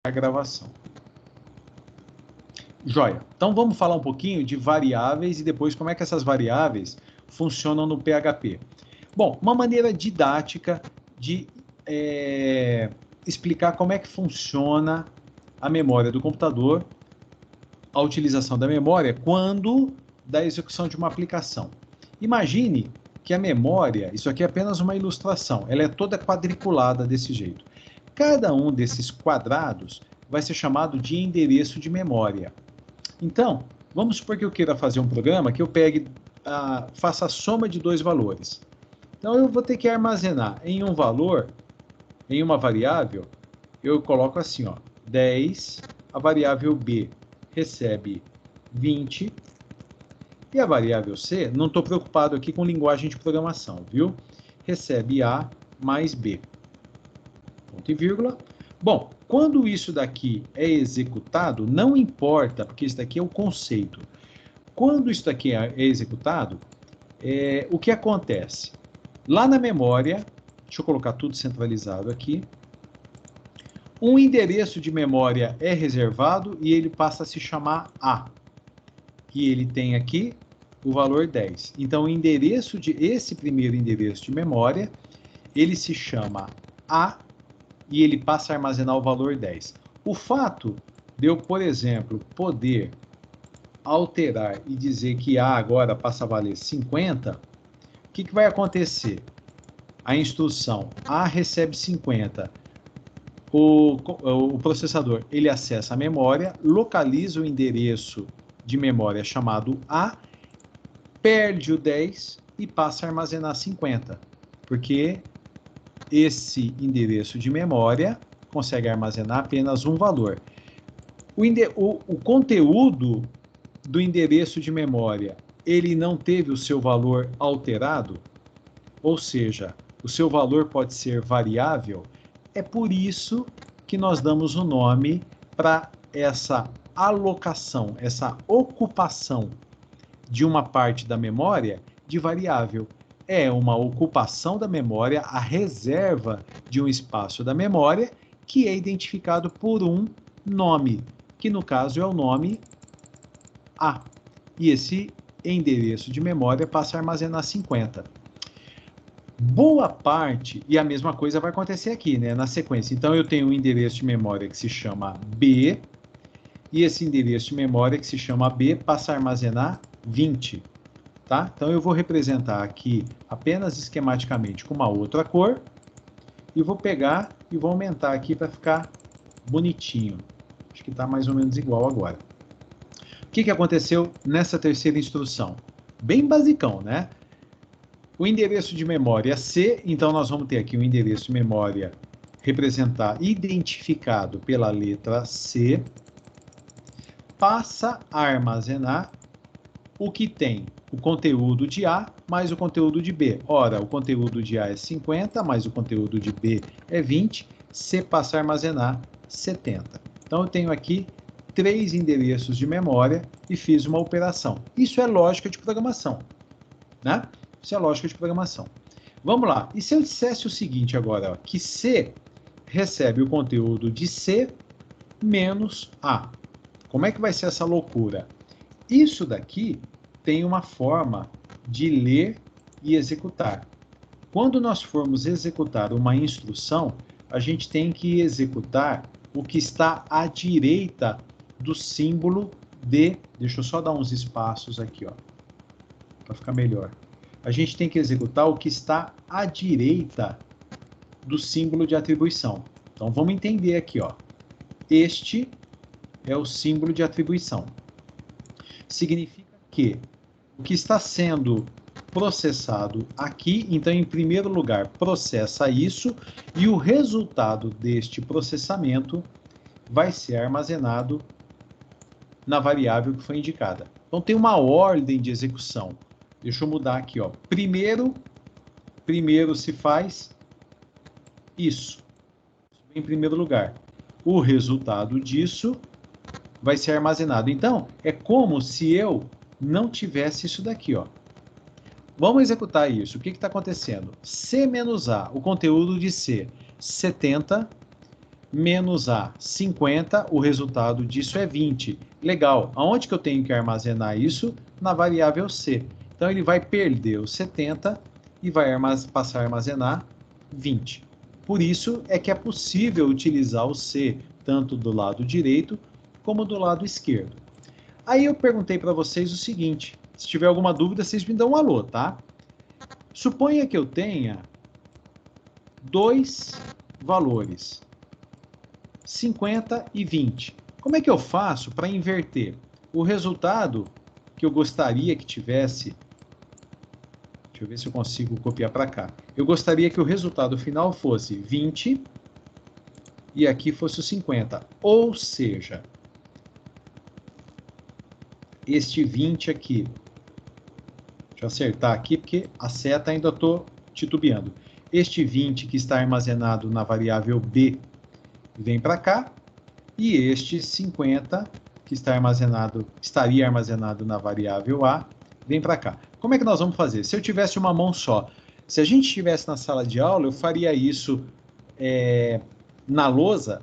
a gravação. Joia. Então vamos falar um pouquinho de variáveis e depois como é que essas variáveis funcionam no PHP. Bom, uma maneira didática de explicar como é que funciona a memória do computador, a utilização da memória quando da execução de uma aplicação. Imagine que a memória, isso aqui é apenas uma ilustração, ela é toda quadriculada desse jeito. Cada um desses quadrados vai ser chamado de endereço de memória. Então, vamos supor que eu queira fazer um programa que eu pegue, faça a soma de dois valores. Então, eu vou ter que armazenar em um valor, em uma variável, eu coloco assim, ó, 10, a variável B recebe 20, e a variável C, não estou preocupado aqui com linguagem de programação, viu? Recebe A mais B. Ponto e vírgula. Bom, quando isso daqui é executado, não importa, porque isso daqui é o conceito. Quando isso daqui é executado, o que acontece? Lá na memória, deixa eu colocar tudo centralizado aqui, um endereço de memória é reservado e ele passa a se chamar A. E ele tem aqui o valor 10. Então, o endereço esse primeiro endereço de memória, ele se chama A e ele passa a armazenar o valor 10. O fato de eu, por exemplo, poder alterar e dizer que A agora passa a valer 50, o que vai acontecer? A instrução A recebe 50. O processador ele acessa a memória, localiza o endereço de memória chamado A, perde o 10 e passa a armazenar 50, porque esse endereço de memória consegue armazenar apenas um valor. O conteúdo do endereço de memória, ele não teve o seu valor alterado, ou seja, o seu valor pode ser variável. É por isso que nós damos o nome para essa alocação, essa ocupação de uma parte da memória de variável. É uma ocupação da memória, a reserva de um espaço da memória, que é identificado por um nome, que no caso é o nome A. E esse endereço de memória passa a armazenar 50. Boa parte, e a mesma coisa vai acontecer aqui, né, na sequência. Então, eu tenho um endereço de memória que se chama B, e esse endereço de memória que se chama B passa a armazenar 20. Tá? Então, eu vou representar aqui apenas esquematicamente com uma outra cor, e vou pegar e vou aumentar aqui para ficar bonitinho. Acho que está mais ou menos igual agora. O que aconteceu nessa terceira instrução? Bem basicão, né? O endereço de memória C, então nós vamos ter aqui o endereço de memória identificado pela letra C, passa a armazenar o que tem o conteúdo de A mais o conteúdo de B. Ora, o conteúdo de A é 50, mais o conteúdo de B é 20, C passa a armazenar 70. Então, eu tenho aqui 3 endereços de memória e fiz uma operação. Isso é lógica de programação, né? Isso é lógica de programação. Vamos lá. E se eu dissesse o seguinte agora, ó, que C recebe o conteúdo de C menos A? Como é que vai ser essa loucura? Isso daqui tem uma forma de ler e executar. Quando nós formos executar uma instrução, a gente tem que executar o que está à direita do símbolo de... Deixa eu só dar uns espaços aqui, ó, para ficar melhor. A gente tem que executar o que está à direita do símbolo de atribuição. Então, vamos entender aqui, ó. Este é o símbolo de atribuição. Significa que o que está sendo processado aqui, então, em primeiro lugar, processa isso, e o resultado deste processamento vai ser armazenado na variável que foi indicada. Então, tem uma ordem de execução. Deixa eu mudar aqui, ó. Primeiro se faz isso, em primeiro lugar. O resultado disso vai ser armazenado. Então, é como se eu não tivesse isso daqui, ó. Vamos executar isso. O que está acontecendo? C menos A, o conteúdo de C, 70, menos A, 50, o resultado disso é 20. Legal, aonde que eu tenho que armazenar isso? Na variável C. Então, ele vai perder os 70 e vai passar a armazenar 20. Por isso é que é possível utilizar o C tanto do lado direito como do lado esquerdo. Aí eu perguntei para vocês o seguinte, se tiver alguma dúvida, vocês me dão um alô, tá? Suponha que eu tenha dois valores, 50 e 20. Como é que eu faço para inverter? O resultado que eu gostaria que tivesse, deixa eu ver se eu consigo copiar para cá. Eu gostaria que o resultado final fosse 20 e aqui fosse o 50. Ou seja, este 20 aqui, deixa eu acertar aqui porque a seta ainda estou titubeando. Este 20 que está armazenado na variável B vem para cá, e este 50 que estaria armazenado na variável A, vem para cá. Como é que nós vamos fazer? Se eu tivesse uma mão só, se a gente estivesse na sala de aula, eu faria isso na lousa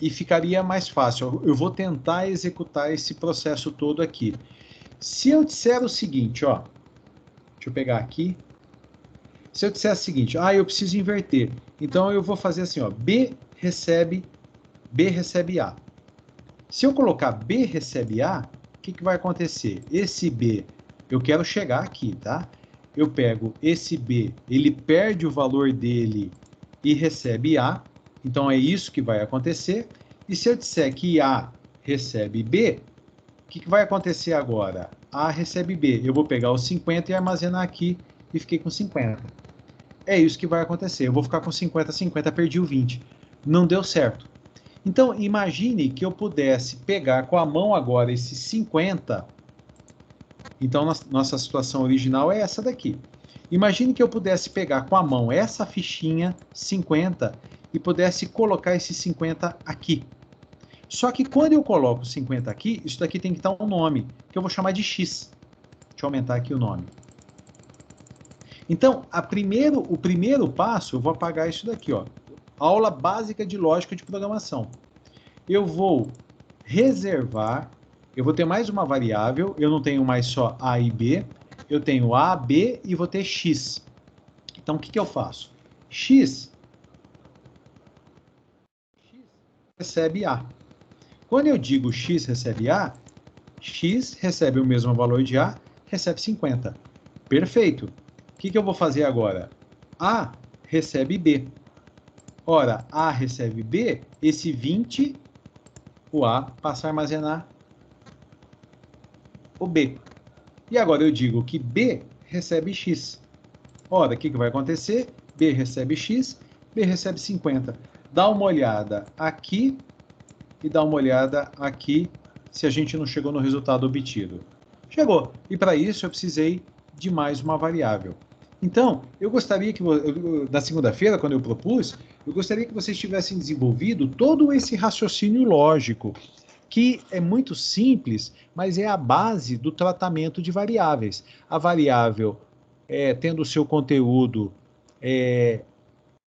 e ficaria mais fácil. Eu vou tentar executar esse processo todo aqui. Se eu disser o seguinte, ó, deixa eu pegar aqui. Se eu disser o seguinte, eu preciso inverter. Então eu vou fazer assim, ó, B recebe A. Se eu colocar B recebe A, o que vai acontecer? Esse B, eu quero chegar aqui, tá? Eu pego esse B, ele perde o valor dele e recebe A, então é isso que vai acontecer. E se eu disser que A recebe B, o que vai acontecer agora? A recebe B, eu vou pegar os 50 e armazenar aqui e fiquei com 50. É isso que vai acontecer, eu vou ficar com 50, 50, perdi o 20. Não deu certo. Então, imagine que eu pudesse pegar com a mão agora esses 50. Então, nossa situação original é essa daqui. Imagine que eu pudesse pegar com a mão essa fichinha 50 e pudesse colocar esses 50 aqui. Só que quando eu coloco 50 aqui, isso daqui tem que estar um nome, que eu vou chamar de X. Deixa eu aumentar aqui o nome. Então, o primeiro passo, eu vou apagar isso daqui, ó. Aula básica de lógica de programação. Eu vou reservar, eu vou ter mais uma variável, eu não tenho mais só A e B, eu tenho A, B e vou ter X. Então, o que eu faço? X recebe A. Quando eu digo X recebe A, X recebe o mesmo valor de A, recebe 50. Perfeito. O que eu vou fazer agora? A recebe B. Ora, A recebe B, esse 20, o A passa a armazenar o B. E agora eu digo que B recebe X. Ora, o que vai acontecer? B recebe X, B recebe 50. Dá uma olhada aqui e dá uma olhada aqui se a gente não chegou no resultado obtido. Chegou. E para isso eu precisei de mais uma variável. Então, eu gostaria que, na segunda-feira, quando eu propus, eu gostaria que vocês tivessem desenvolvido todo esse raciocínio lógico, que é muito simples, mas é a base do tratamento de variáveis. A variável tendo o seu conteúdo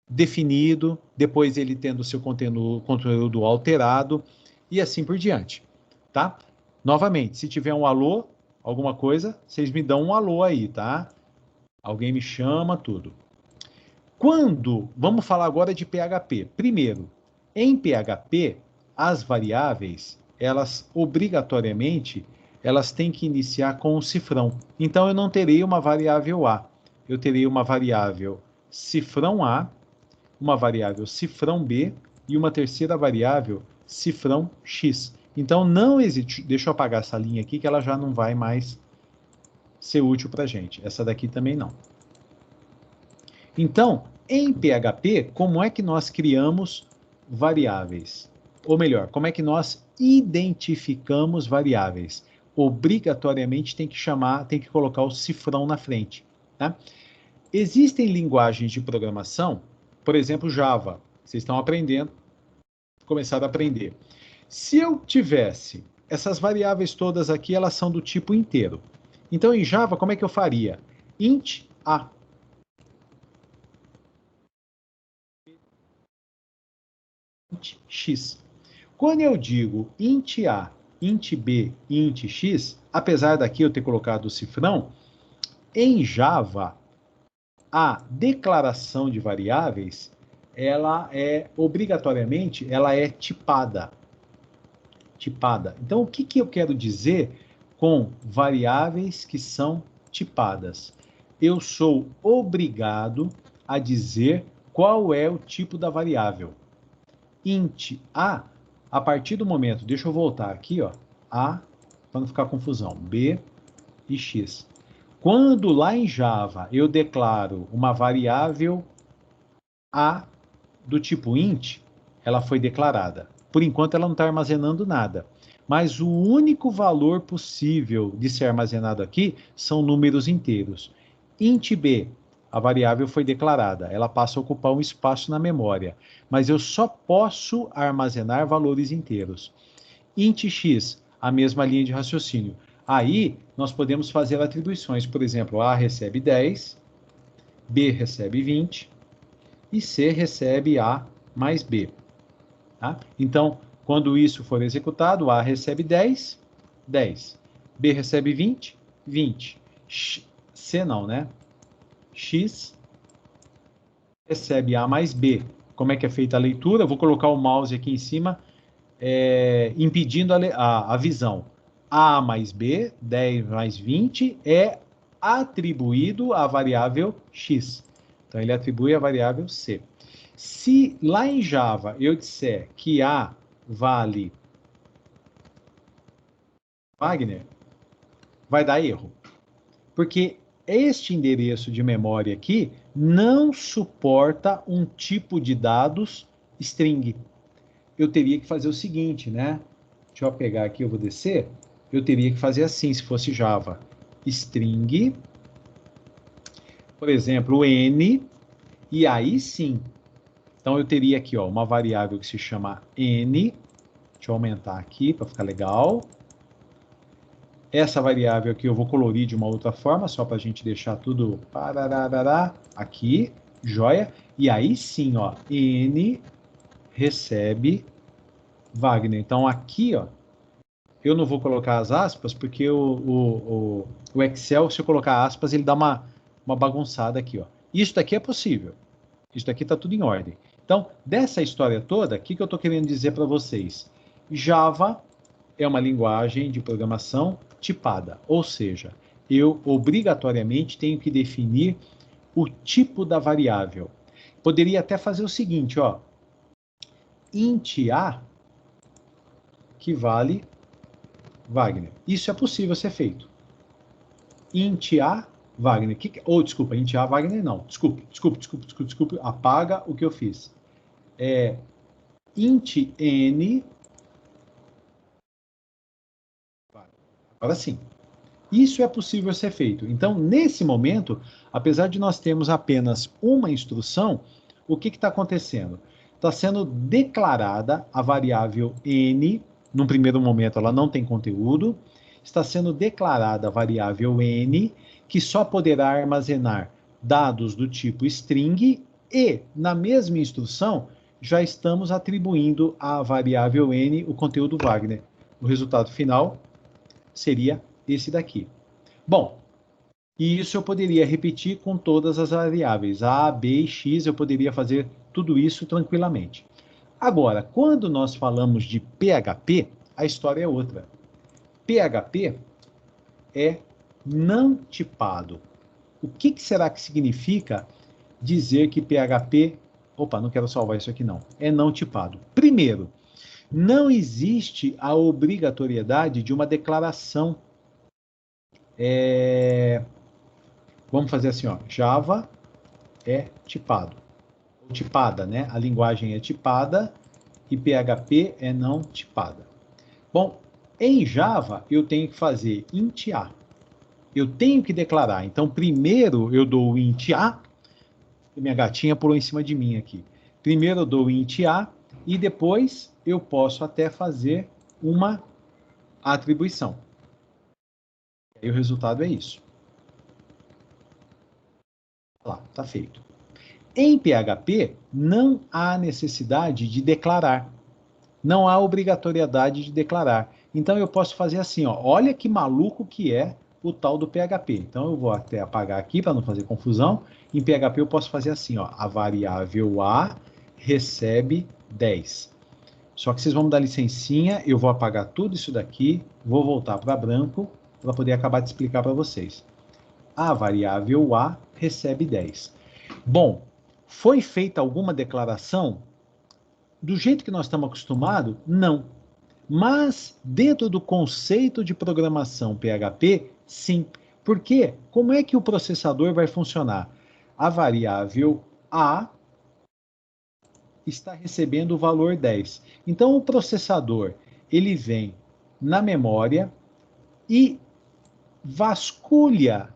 definido, depois ele tendo o seu conteúdo alterado, e assim por diante, tá? Novamente, se tiver um alô, alguma coisa, vocês me dão um alô aí, tá? Alguém me chama, tudo. Vamos falar agora de PHP. Primeiro, em PHP, as variáveis, elas obrigatoriamente, elas têm que iniciar com um cifrão. Então, eu não terei uma variável A. Eu terei uma variável cifrão A, uma variável cifrão B e uma terceira variável cifrão X. Então, não existe... Deixa eu apagar essa linha aqui, que ela já não vai mais ser útil para a gente. Essa daqui também não. Então, em PHP, como é que nós criamos variáveis? Ou melhor, como é que nós identificamos variáveis? Obrigatoriamente tem que colocar o cifrão na frente. Tá? Existem linguagens de programação, por exemplo, Java. Vocês estão aprendendo, começaram a aprender. Se eu tivesse essas variáveis todas aqui, elas são do tipo inteiro. Então, em Java, como é que eu faria? Int A. int x. Quando eu digo int A, int B e int x, apesar daqui eu ter colocado o cifrão, em Java, a declaração de variáveis, ela é, obrigatoriamente, ela é tipada. Tipada. Então, o que, que eu quero dizer com variáveis que são tipadas? Eu sou obrigado a dizer qual é o tipo da variável. Int a partir do momento, deixa eu voltar aqui, ó, A, para não ficar confusão, B e X. Quando lá em Java eu declaro uma variável A do tipo int, ela foi declarada. Por enquanto ela não está armazenando nada. Mas o único valor possível de ser armazenado aqui são números inteiros. Int B, a variável foi declarada, ela passa a ocupar um espaço na memória, mas eu só posso armazenar valores inteiros. Int X, a mesma linha de raciocínio. Aí, nós podemos fazer atribuições, por exemplo, A recebe 10, B recebe 20 e C recebe A mais B. Tá? Então, quando isso for executado, A recebe 10, 10. B recebe 20, 20. C não, né? X recebe A mais B. Como é que é feita a leitura? Eu vou colocar o mouse aqui em cima, impedindo a visão. A mais B, 10 mais 20, é atribuído à variável X. Então, ele atribui a variável C. Se lá em Java eu disser que A vale Wagner, vai dar erro. Porque este endereço de memória aqui não suporta um tipo de dados string. Eu teria que fazer o seguinte, né? Deixa eu pegar aqui, eu vou descer. Eu teria que fazer assim, se fosse Java. String, por exemplo, n, e aí sim. Então eu teria aqui, ó, uma variável que se chama n. Deixa eu aumentar aqui para ficar legal. Essa variável aqui eu vou colorir de uma outra forma, só para a gente deixar tudo aqui, joia. E aí sim, ó, n recebe Wagner. Então aqui, ó, eu não vou colocar as aspas, porque o Excel, se eu colocar aspas, ele dá uma bagunçada aqui, ó. Isso daqui é possível. Isso daqui está tudo em ordem. Então, dessa história toda, o que eu estou querendo dizer para vocês? Java é uma linguagem de programação tipada, ou seja, eu obrigatoriamente tenho que definir o tipo da variável. Poderia até fazer o seguinte, ó, int A que vale Wagner. Isso é possível ser feito. Int A Wagner. Desculpa, int A Wagner não. Desculpe. Apaga o que eu fiz. Int N. Agora sim. Isso é possível ser feito. Então, nesse momento, apesar de nós termos apenas uma instrução, o que está acontecendo? Está sendo declarada a variável n, num primeiro momento ela não tem conteúdo, está sendo declarada a variável n, que só poderá armazenar dados do tipo string, e, na mesma instrução, já estamos atribuindo à variável n o conteúdo Wagner. O resultado final seria esse daqui. Bom, e isso eu poderia repetir com todas as variáveis. A, B e X, eu poderia fazer tudo isso tranquilamente. Agora, quando nós falamos de PHP, a história é outra. PHP é não tipado. O que será que significa dizer que PHP... Opa, não quero salvar isso aqui não. É não tipado. Primeiro, não existe a obrigatoriedade de uma declaração. Vamos fazer assim, ó. Java é tipado. Tipada, né? A linguagem é tipada e PHP é não tipada. Bom, em Java eu tenho que fazer int A. Eu tenho que declarar. Então, primeiro eu dou o int A. Minha gatinha pulou em cima de mim aqui. Primeiro eu dou o int A e depois eu posso até fazer uma atribuição. E o resultado é isso. Lá, tá feito. Em PHP, não há necessidade de declarar. Não há obrigatoriedade de declarar. Então, eu posso fazer assim, ó, olha que maluco que é o tal do PHP. Então, eu vou até apagar aqui para não fazer confusão. Em PHP, eu posso fazer assim, ó, a variável A recebe 10. Só que vocês vão me dar licencinha, eu vou apagar tudo isso daqui, vou voltar para branco, para poder acabar de explicar para vocês. A variável A recebe 10. Bom, foi feita alguma declaração? Do jeito que nós estamos acostumados? Não. Mas, dentro do conceito de programação PHP, sim. Por quê? Como é que o processador vai funcionar? A variável A está recebendo o valor 10. Então, o processador, ele vem na memória e vasculha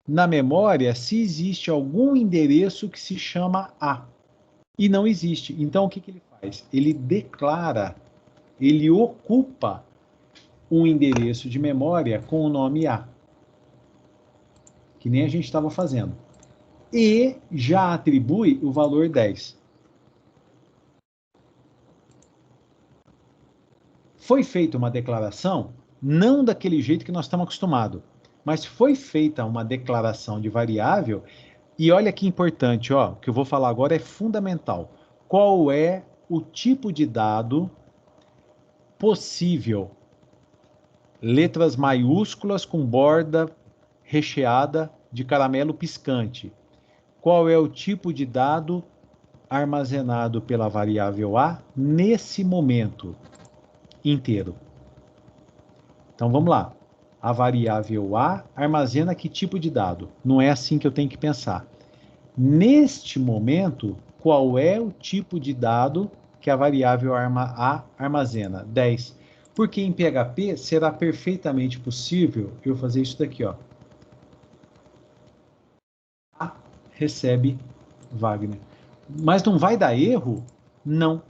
na memória se existe algum endereço que se chama A. E não existe. Então, o que ele faz? Ele declara, ele ocupa um endereço de memória com o nome A, que nem a gente estava fazendo. E já atribui o valor 10. Foi feita uma declaração, não daquele jeito que nós estamos acostumados, mas foi feita uma declaração de variável, e olha que importante, ó, o que eu vou falar agora é fundamental. Qual é o tipo de dado possível? Letras maiúsculas com borda recheada de caramelo piscante. Qual é o tipo de dado armazenado pela variável A nesse momento inteiro? Então vamos lá. A variável A armazena que tipo de dado? Não é assim que eu tenho que pensar. Neste momento, qual é o tipo de dado que a variável A armazena? 10. Porque em PHP será perfeitamente possível eu fazer isso daqui, ó. A recebe Wagner. Mas não vai dar erro? Não.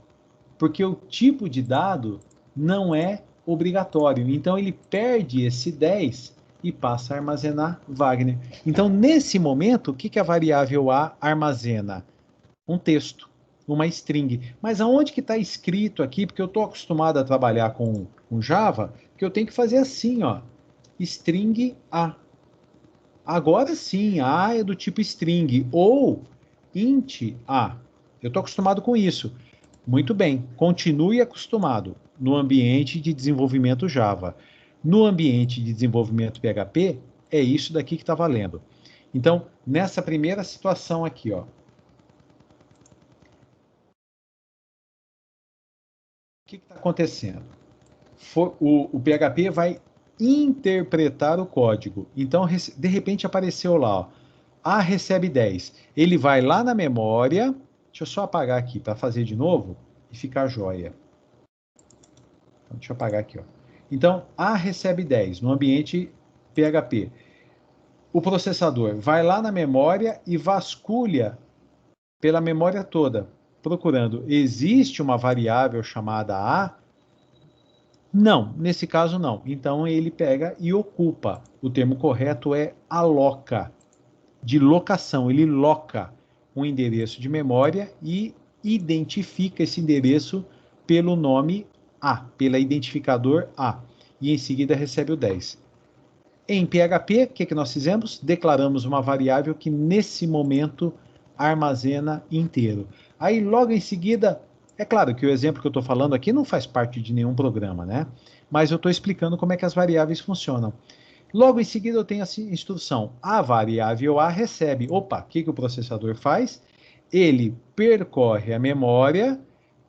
Porque o tipo de dado não é obrigatório. Então ele perde esse 10 e passa a armazenar Wagner. Então, nesse momento, o que a variável A armazena? Um texto, uma string. Mas aonde que está escrito aqui? Porque eu estou acostumado a trabalhar com Java, que eu tenho que fazer assim, ó, string A. Agora sim, A é do tipo string ou int A. Eu estou acostumado com isso. Muito bem, continue acostumado no ambiente de desenvolvimento Java. No ambiente de desenvolvimento PHP, é isso daqui que está valendo. Então, nessa primeira situação aqui, ó, o que está acontecendo? O PHP vai interpretar o código. Então, de repente apareceu lá, ó, A recebe 10. Ele vai lá na memória, deixa eu só apagar aqui para fazer de novo e ficar joia. Então, deixa eu apagar aqui, ó. Então, A recebe 10 no ambiente PHP. O processador vai lá na memória e vasculha pela memória toda, procurando. Existe uma variável chamada A? Não, nesse caso não. Então ele pega e ocupa. O termo correto é aloca, de locação. Ele loca um endereço de memória e identifica esse endereço pelo nome A, pela identificador A. E em seguida recebe o 10. Em PHP, o que nós fizemos? Declaramos uma variável que nesse momento armazena inteiro. Aí logo em seguida, é claro que o exemplo que eu estou falando aqui não faz parte de nenhum programa, né? Mas eu estou explicando como é que as variáveis funcionam. Logo em seguida eu tenho a instrução, a variável A recebe. Opa, o que o processador faz? Ele percorre a memória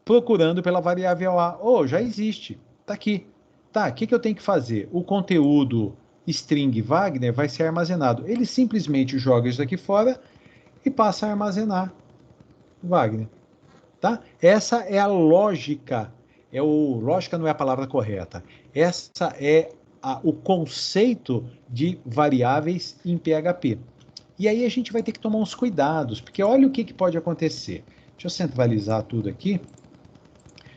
procurando pela variável A. Oh, já existe, está aqui. Tá, o que eu tenho que fazer? O conteúdo string Wagner vai ser armazenado. Ele simplesmente joga isso aqui fora e passa a armazenar Wagner. Tá? Essa é a lógica. Lógica não é a palavra correta. Essa é o conceito de variáveis em PHP. E aí a gente vai ter que tomar uns cuidados, porque olha o que pode acontecer. Deixa eu centralizar tudo aqui.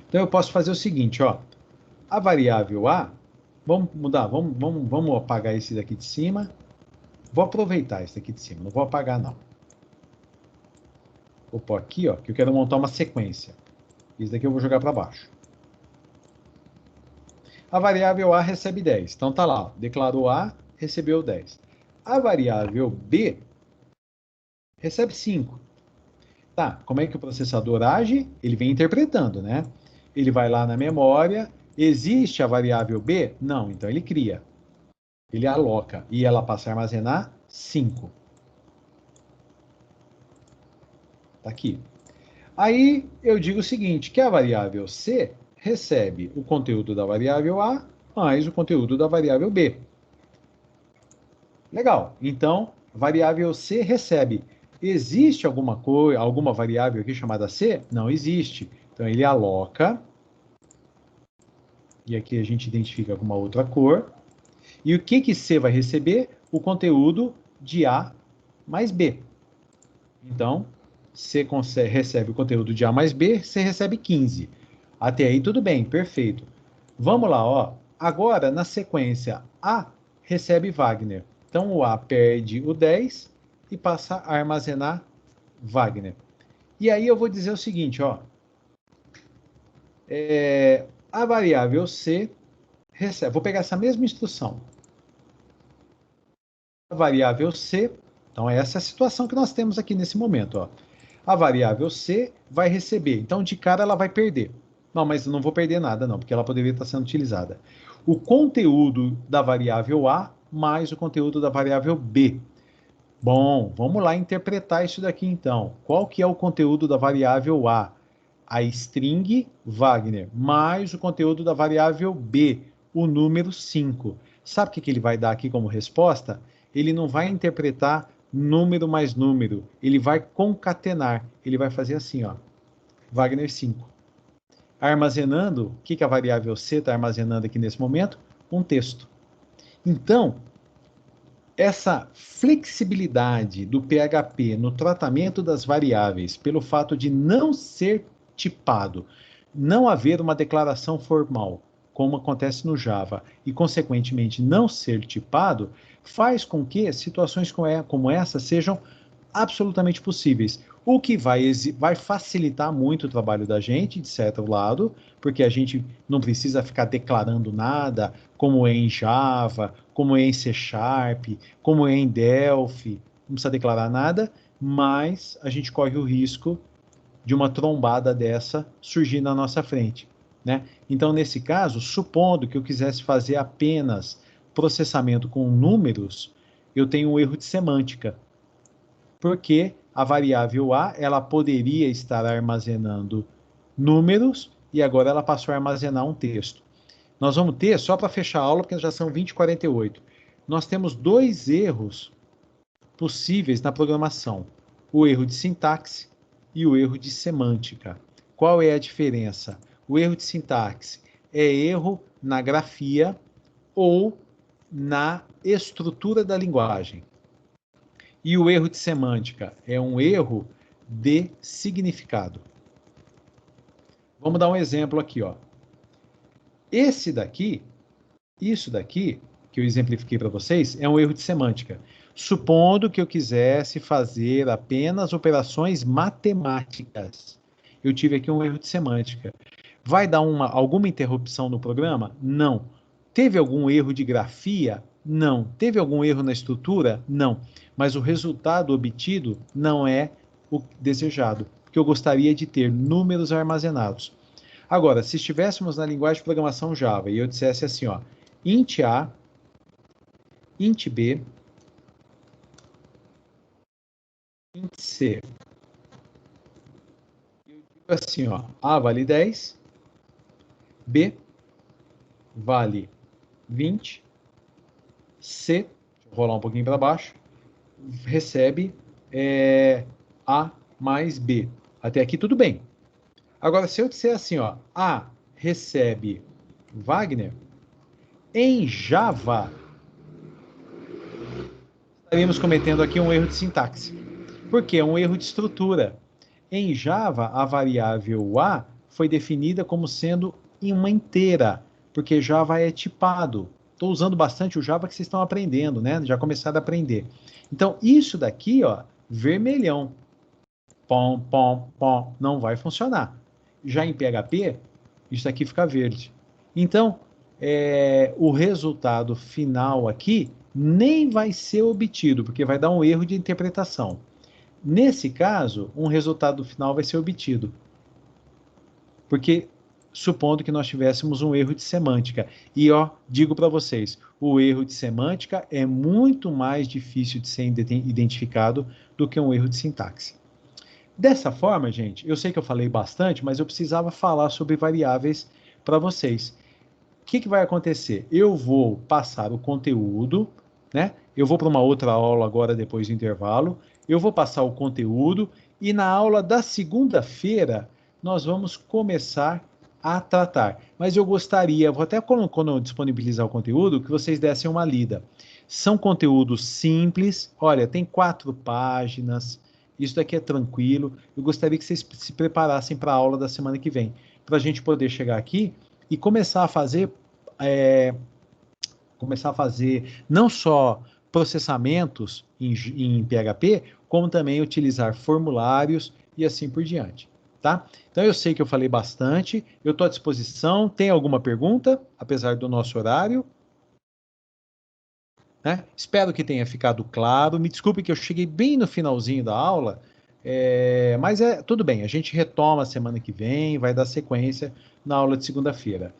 Então eu posso fazer o seguinte, ó. A variável A, vamos mudar, vamos apagar esse daqui de cima. Vou aproveitar esse daqui de cima, não vou apagar não. Vou pôr aqui, ó, que eu quero montar uma sequência. Isso daqui eu vou jogar para baixo. A variável A recebe 10. Então tá lá, ó, declarou A, recebeu 10. A variável B recebe 5. Tá, como é que o processador age? Ele vem interpretando, né? Ele vai lá na memória, existe a variável B? Não, então ele cria. Ele aloca e ela passa a armazenar 5. Tá aqui. Aí eu digo o seguinte, que a variável C recebe o conteúdo da variável A mais o conteúdo da variável B. Legal. Então, variável C recebe. Existe alguma coisa, alguma variável aqui chamada C? Não existe. Então ele aloca. E aqui a gente identifica com uma outra cor. E o que C vai receber? O conteúdo de A mais B. Então, C recebe o conteúdo de A mais B, C recebe 15. Até aí tudo bem, perfeito. Vamos lá, ó. Agora, na sequência, A recebe Wagner. Então, o A perde o 10 e passa a armazenar Wagner. E aí eu vou dizer o seguinte, ó. A variável C recebe... Vou pegar essa mesma instrução. A variável C... Então, essa é a situação que nós temos aqui nesse momento, ó. A variável C vai receber. Então, de cara, ela vai perder. Não, mas não vou perder nada, não, porque ela poderia estar sendo utilizada. O conteúdo da variável A mais o conteúdo da variável B. Bom, vamos lá interpretar isso daqui, então. Qual que é o conteúdo da variável A? A string Wagner mais o conteúdo da variável B, o número 5. Sabe o que ele vai dar aqui como resposta? Ele não vai interpretar número mais número, ele vai concatenar. Ele vai fazer assim, ó, Wagner 5. Armazenando, o que a variável C está armazenando aqui nesse momento? Um texto. Então, essa flexibilidade do PHP no tratamento das variáveis, pelo fato de não ser tipado, não haver uma declaração formal, como acontece no Java, e, consequentemente, não ser tipado, faz com que situações como essa sejam absolutamente possíveis. O que vai facilitar muito o trabalho da gente, de certo lado, porque a gente não precisa ficar declarando nada, como é em Java, como é em C Sharp, como é em Delphi, não precisa declarar nada, mas a gente corre o risco de uma trombada dessa surgir na nossa frente, né? Então, nesse caso, supondo que eu quisesse fazer apenas processamento com números, eu tenho um erro de semântica, porque a variável A ela poderia estar armazenando números e agora ela passou a armazenar um texto. Nós vamos ter, só para fechar a aula, porque já são 20h48, nós temos dois erros possíveis na programação: o erro de sintaxe e o erro de semântica. Qual é a diferença? O erro de sintaxe é erro na grafia ou na estrutura da linguagem. E o erro de semântica é um erro de significado. Vamos dar um exemplo aqui, ó. Esse daqui, isso daqui, que eu exemplifiquei para vocês, é um erro de semântica. Supondo que eu quisesse fazer apenas operações matemáticas. Eu tive aqui um erro de semântica. Vai dar alguma interrupção no programa? Não. Teve algum erro de grafia? Não. Teve algum erro na estrutura? Não. Mas o resultado obtido não é o desejado, porque eu gostaria de ter números armazenados. Agora, se estivéssemos na linguagem de programação Java e eu dissesse assim, ó, int A, int B, int C. Eu digo assim, ó, A vale 10, B vale 20, C, deixa eu rolar um pouquinho para baixo, recebe A mais B. Até aqui tudo bem. Agora, se eu disser assim, ó, A recebe Wagner, em Java, estaríamos cometendo aqui um erro de sintaxe. Por quê? Um erro de estrutura. Em Java, a variável A foi definida como sendo uma inteira, porque Java é tipado. Estou usando bastante o Java que vocês estão aprendendo, né? Já começaram a aprender. Então, isso daqui, ó, vermelhão. pom, pom, pom, não vai funcionar. Já em PHP, isso aqui fica verde. Então, o resultado final aqui nem vai ser obtido, porque vai dar um erro de interpretação. Nesse caso, um resultado final vai ser obtido. Porque, supondo que nós tivéssemos um erro de semântica. E, digo para vocês, o erro de semântica é muito mais difícil de ser identificado do que um erro de sintaxe. Dessa forma, gente, eu sei que eu falei bastante, mas eu precisava falar sobre variáveis para vocês. O que vai acontecer? Eu vou passar o conteúdo, né? Eu vou para uma outra aula agora, depois do intervalo. Eu vou passar o conteúdo e na aula da segunda-feira nós vamos começar a tratar. Mas eu gostaria, vou até quando eu disponibilizar o conteúdo, que vocês dessem uma lida. São conteúdos simples, olha, tem 4 páginas, isso daqui é tranquilo. Eu gostaria que vocês se preparassem para a aula da semana que vem, para a gente poder chegar aqui e começar a fazer não só processamentos em PHP, como também utilizar formulários e assim por diante, tá? Então eu sei que eu falei bastante, eu estou à disposição. Tem alguma pergunta, apesar do nosso horário? Né? Espero que tenha ficado claro. Me desculpe que eu cheguei bem no finalzinho da aula, mas tudo bem, a gente retoma a semana que vem, vai dar sequência na aula de segunda-feira.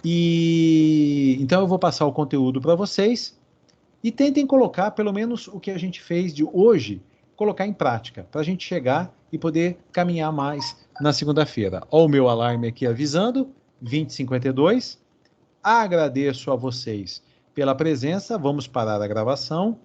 E então eu vou passar o conteúdo para vocês e tentem colocar pelo menos o que a gente fez de hoje, colocar em prática, para a gente chegar e poder caminhar mais na segunda-feira. Olha o meu alarme aqui avisando, 20h52. Agradeço a vocês pela presença, vamos parar a gravação.